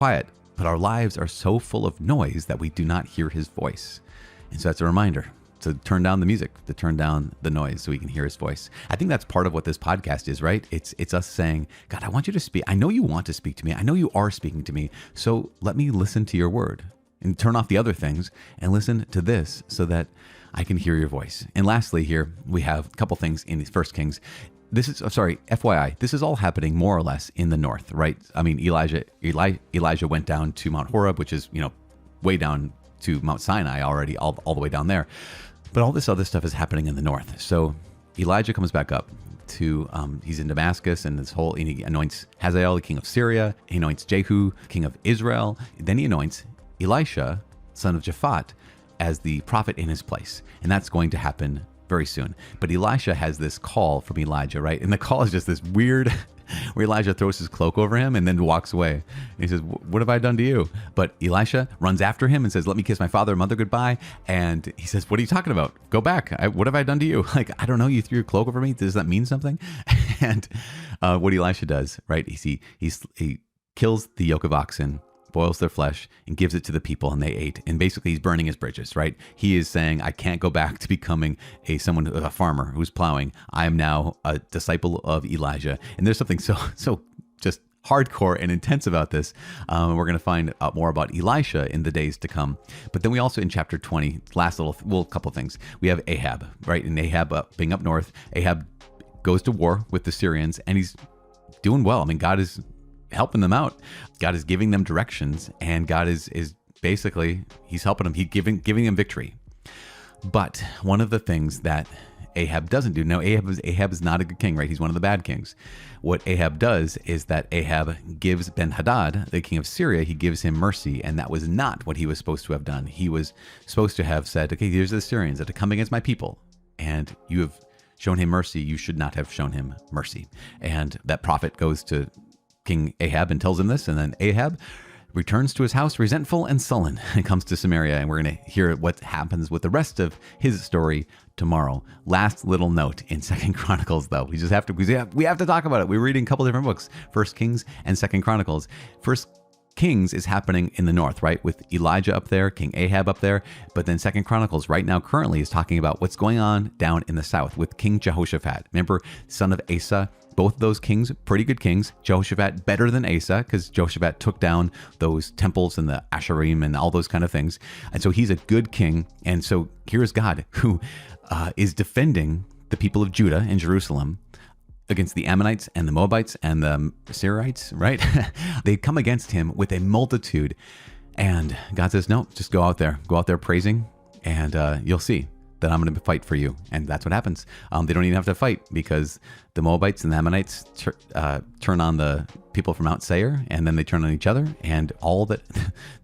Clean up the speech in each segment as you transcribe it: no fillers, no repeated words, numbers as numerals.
quiet, but our lives are so full of noise that we do not hear his voice. And so that's a reminder to turn down the music, to turn down the noise so we can hear his voice. I think that's part of what this podcast is, right? It's us saying, God, I want you to speak. I know you want to speak to me. I know you are speaking to me. So let me listen to your word and turn off the other things and listen to this so that I can hear your voice. And lastly, here we have a couple things in 1 Kings. This is, FYI, this is all happening more or less in the north, right? I mean, Elijah went down to Mount Horeb, which is, way down to Mount Sinai already, all the way down there. But all this other stuff is happening in the north. So Elijah comes back up to, he's in Damascus, and he anoints Hazael, the king of Syria. He anoints Jehu, king of Israel. Then he anoints Elisha, son of Japhat, as the prophet in his place. And that's going to happen very soon. But Elisha has this call from Elijah, right? And the call is just this weird, where Elijah throws his cloak over him and then walks away. And he says, what have I done to you? But Elisha runs after him and says, let me kiss my father and mother goodbye. And he says, what are you talking about? Go back. What have I done to you? Like, I don't know. You threw your cloak over me. Does that mean something? And what Elisha does, right, is he kills the yoke of oxen, boils their flesh, and gives it to the people, and they ate. And basically, he's burning his bridges, right? He is saying, I can't go back to becoming a farmer who's plowing. I am now a disciple of Elijah. And there's something so just hardcore and intense about this. We're going to find out more about Elisha in the days to come. But then we also, in chapter 20, couple of things. We have Ahab, right? And Ahab being up north, Ahab goes to war with the Syrians, and he's doing well. I mean, God is helping them out. God is giving them directions, and God is basically, he's helping them. He's giving them victory. But one of the things that Ahab doesn't do, now Ahab is not a good king, right? He's one of the bad kings. What Ahab does is that Ahab gives Ben-Hadad, the king of Syria, he gives him mercy, and that was not what he was supposed to have done. He was supposed to have said, okay, here's the Syrians that have come against my people, and you have shown him mercy. You should not have shown him mercy. And that prophet goes to King Ahab and tells him this, and then Ahab returns to his house resentful and sullen and comes to Samaria. And we're going to hear what happens with the rest of his story tomorrow. Last little note in 2 Chronicles, though. We have to talk about it. We're reading a couple different books, 1 Kings and 2 Chronicles. 1 Kings is happening in the north, right? With Elijah up there, King Ahab up there. But then 2 Chronicles right now currently is talking about what's going on down in the south with King Jehoshaphat. Remember, son of Asa? Both of those kings, pretty good kings. Jehoshaphat better than Asa, because Jehoshaphat took down those temples and the Asherim and all those kind of things. And so he's a good king. And so here's God who is defending the people of Judah and Jerusalem against the Ammonites and the Moabites and the Syrites, right? They come against him with a multitude. And God says, no, just go out there praising, and you'll see that I'm going to fight for you. And that's what happens. They don't even have to fight, because the Moabites and the Ammonites turn on the people from Mount Seir, and then they turn on each other. And all that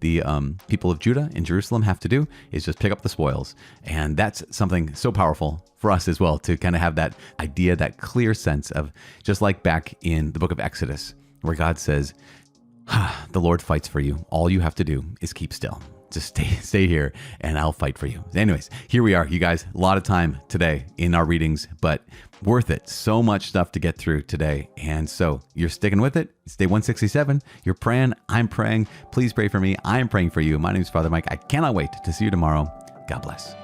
the people of Judah and Jerusalem have to do is just pick up the spoils. And that's something so powerful for us as well, to kind of have that idea, that clear sense of, just like back in the book of Exodus, where God says, the Lord fights for you. All you have to do is keep still. Just stay here and I'll fight for you. Anyways, here we are, you guys. A lot of time today in our readings, but worth it. So much stuff to get through today. And so you're sticking with it. It's day 167. You're praying. I'm praying. Please pray for me. I'm praying for you. My name is Father Mike. I cannot wait to see you tomorrow. God bless.